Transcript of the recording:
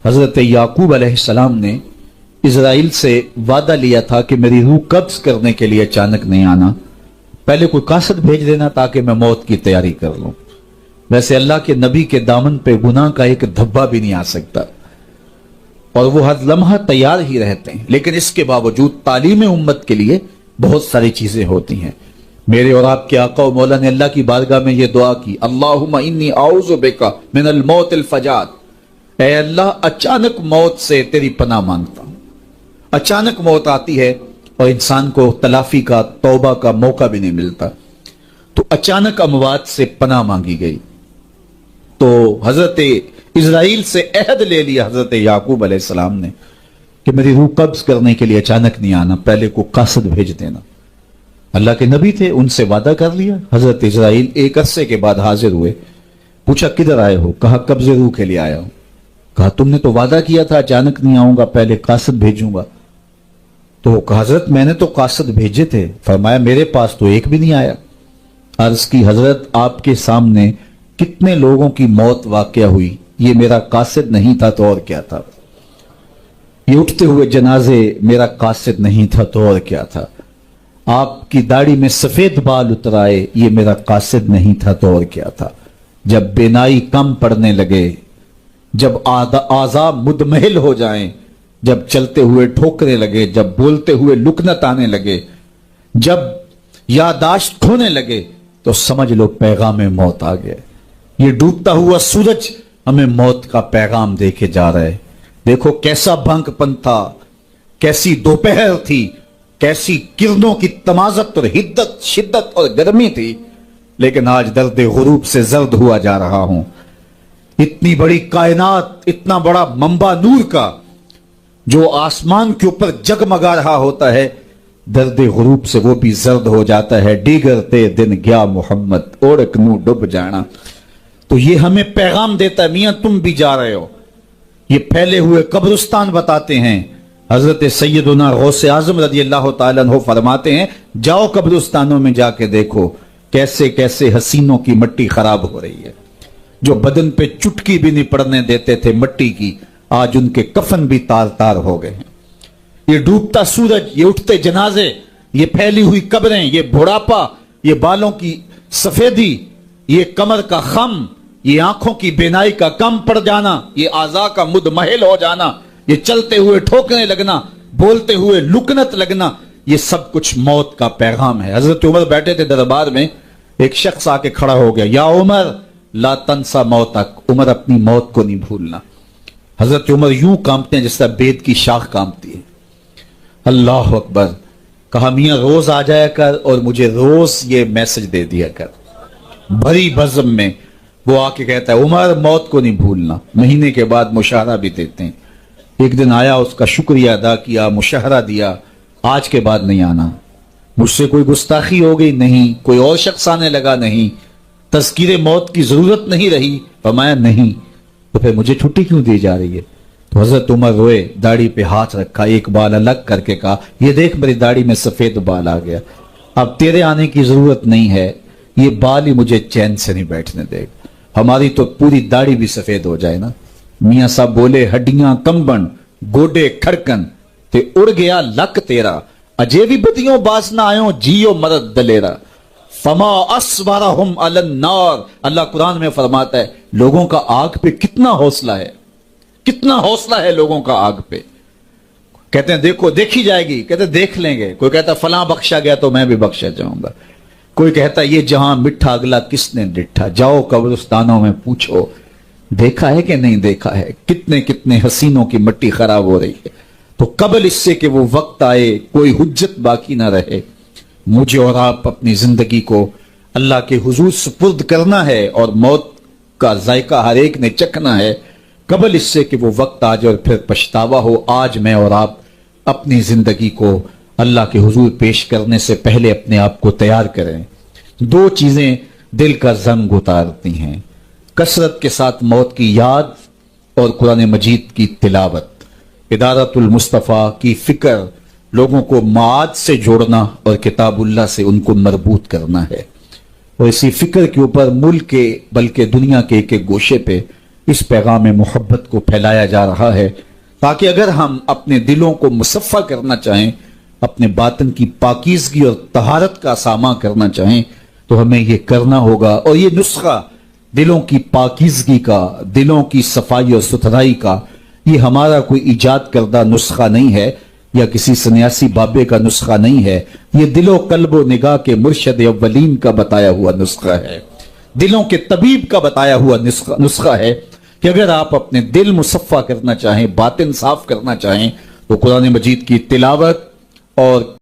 حضرت یعقوب علیہ السلام نے اسرائیل سے وعدہ لیا تھا کہ میری روح قبض کرنے کے لیے اچانک نہیں آنا، پہلے کوئی قاصد بھیج دینا تاکہ میں موت کی تیاری کر لوں۔ ویسے اللہ کے نبی کے دامن پہ گناہ کا ایک دھبا بھی نہیں آ سکتا اور وہ ہر لمحہ تیار ہی رہتے ہیں، لیکن اس کے باوجود تعلیم امت کے لیے بہت ساری چیزیں ہوتی ہیں۔ میرے اور آپ کے آقا و مولا نے اللہ کی بارگاہ میں یہ دعا کی، اللہم انی اعوذ بک من الموت الفجاۃ، اے اللہ اچانک موت سے تیری پناہ مانگتا ہوں۔ اچانک موت آتی ہے اور انسان کو تلافی کا، توبہ کا موقع بھی نہیں ملتا، تو اچانک اموات سے پناہ مانگی گئی۔ تو حضرت اسرائیل سے عہد لے لیا حضرت یعقوب علیہ السلام نے کہ میری روح قبض کرنے کے لیے اچانک نہیں آنا، پہلے کو قاصد بھیج دینا۔ اللہ کے نبی تھے، ان سے وعدہ کر لیا۔ حضرت اسرائیل ایک عرصے کے بعد حاضر ہوئے، پوچھا کدھر آئے ہو؟ کہا قبض روح کے لیے آیا ہوں۔ کہا تم نے تو وعدہ کیا تھا اچانک نہیں آؤں گا، پہلے قاصد بھیجوں گا۔ تو کہا حضرت میں نے تو قاصد بھیجے تھے۔ فرمایا میرے پاس تو ایک بھی نہیں آیا۔ عرض کی حضرت آپ کے سامنے کتنے لوگوں کی موت واقع ہوئی، یہ میرا قاصد نہیں تھا تو اور کیا تھا؟ یہ اٹھتے ہوئے جنازے میرا قاصد نہیں تھا تو اور کیا تھا؟ آپ کی داڑھی میں سفید بال اتر آئے، یہ میرا قاصد نہیں تھا تو اور کیا تھا؟ جب بینائی کم پڑنے لگے، جب اعضاء مدمحل ہو جائیں، جب چلتے ہوئے ٹھوکنے لگے، جب بولتے ہوئے لکنت آنے لگے، جب یادداشت کھونے لگے، تو سمجھ لو پیغام موت آ گیا۔ یہ ڈوبتا ہوا سورج ہمیں موت کا پیغام دے کے جا رہا ہے۔ دیکھو کیسا بھنگ پن تھا، کیسی دوپہر تھی، کیسی کرنوں کی تمازت اور حدت، شدت اور گرمی تھی، لیکن آج درد غروب سے زرد ہوا جا رہا ہوں۔ اتنی بڑی کائنات، اتنا بڑا منبع نور کا جو آسمان کے اوپر جگمگا رہا ہوتا ہے، درد غروب سے وہ بھی زرد ہو جاتا ہے۔ دیگرتے دن گیا محمد اوڑک نو ڈب جانا۔ تو یہ ہمیں پیغام دیتا ہے میاں تم بھی جا رہے ہو۔ یہ پھیلے ہوئے قبرستان بتاتے ہیں۔ حضرت سیدنا غوث اعظم رضی اللہ تعالیٰ عنہ فرماتے ہیں جاؤ قبرستانوں میں جا کے دیکھو کیسے کیسے حسینوں کی مٹی خراب ہو رہی ہے۔ جو بدن پہ چٹکی بھی نہیں پڑنے دیتے تھے مٹی کی، آج ان کے کفن بھی تار تار ہو گئے ہیں۔ یہ ڈوبتا سورج، یہ اٹھتے جنازے، یہ پھیلی ہوئی قبریں، یہ بڑھاپا، یہ بالوں کی سفیدی، یہ کمر کا خم، یہ آنکھوں کی بینائی کا کم پڑ جانا، یہ اعضاء کا مدمحل ہو جانا، یہ چلتے ہوئے ٹھوکنے لگنا، بولتے ہوئے لکنت لگنا، یہ سب کچھ موت کا پیغام ہے۔ حضرت عمر بیٹھے تھے دربار میں، ایک شخص آ کے کھڑا ہو گیا، یا عمر لا تنسا موتک، عمر اپنی موت کو نہیں بھولنا۔ حضرت عمر یوں کانپتے ہیں جس طرح بید کی شاخ کانپتی ہے۔ اللہ اکبر۔ کہا میاں روز آ جایا کر اور مجھے روز یہ میسج دے دیا کر۔ بھری بزم میں وہ آ کے کہتا ہے عمر موت کو نہیں بھولنا۔ مہینے کے بعد مشاہرہ بھی دیتے ہیں۔ ایک دن آیا، اس کا شکریہ ادا کیا، مشاہرہ دیا، آج کے بعد نہیں آنا۔ مجھ سے کوئی گستاخی ہو گئی؟ نہیں۔ کوئی اور شخص آنے لگا؟ نہیں۔ تذکیر موت کی ضرورت نہیں رہی؟ فرمایا نہیں۔ تو پھر مجھے چھٹی کیوں دی جا رہی ہے؟ تو حضرت عمر روئے، داڑھی پہ ہاتھ رکھا، ایک بال الگ کر کے کہا یہ دیکھ میری داڑھی میں سفید بال آ گیا، اب تیرے آنے کی ضرورت نہیں ہے، یہ بال ہی مجھے چین سے نہیں بیٹھنے دے گا۔ ہماری تو پوری داڑھی بھی سفید ہو جائے نا۔ میاں صاحب بولے ہڈیاں کمبن گوڈے کھڑکن تے اڑ گیا لک تیرا، اجے بھی بدیوں باز نہ آئوں جیو مرد دلیرا، فما اصبرہم علی النار۔ اللہ قرآن میں فرماتا ہے لوگوں کا آگ پہ کتنا حوصلہ ہے، کتنا حوصلہ ہے لوگوں کا آگ پہ۔ کہتے ہیں دیکھو دیکھی جائے گی، کہتے ہیں دیکھ لیں گے۔ کوئی کہتا ہے فلاں بخشا گیا تو میں بھی بخشا جاؤں گا۔ کوئی کہتا ہے یہ جہاں مٹھا اگلا کس نے ڈٹھا، جاؤ قبرستانوں میں پوچھو دیکھا ہے کہ نہیں دیکھا ہے، کتنے کتنے حسینوں کی مٹی خراب ہو رہی ہے۔ تو قبل اس سے کہ وہ وقت آئے کوئی حجت باقی نہ رہے، مجھے اور آپ اپنی زندگی کو اللہ کے حضور سپرد کرنا ہے اور موت کا ذائقہ ہر ایک نے چکھنا ہے قبل اس سے کہ وہ وقت آ جائے اور پھر پچھتاوا ہو۔ آج میں اور آپ اپنی زندگی کو اللہ کے حضور پیش کرنے سے پہلے اپنے آپ کو تیار کریں۔ دو چیزیں دل کا زنگ اتارتی ہیں، کثرت کے ساتھ موت کی یاد اور قرآن مجید کی تلاوت۔ ادارت المصطفیٰ کی فکر لوگوں کو معاد سے جوڑنا اور کتاب اللہ سے ان کو مربوط کرنا ہے، اور اسی فکر کے اوپر ملک کے بلکہ دنیا کے ایک ایک گوشے پہ اس پیغام محبت کو پھیلایا جا رہا ہے، تاکہ اگر ہم اپنے دلوں کو مصفہ کرنا چاہیں، اپنے باطن کی پاکیزگی اور طہارت کا ساماں کرنا چاہیں، تو ہمیں یہ کرنا ہوگا۔ اور یہ نسخہ دلوں کی پاکیزگی کا، دلوں کی صفائی اور ستھرائی کا، یہ ہمارا کوئی ایجاد کردہ نسخہ نہیں ہے، یا کسی سنیاسی بابے کا نسخہ نہیں ہے، یہ دل و قلب و نگاہ کے مرشد اولین کا بتایا ہوا نسخہ ہے، دلوں کے طبیب کا بتایا ہوا نسخہ ہے، کہ اگر آپ اپنے دل مصفہ کرنا چاہیں، باطن صاف کرنا چاہیں، تو قرآن مجید کی تلاوت اور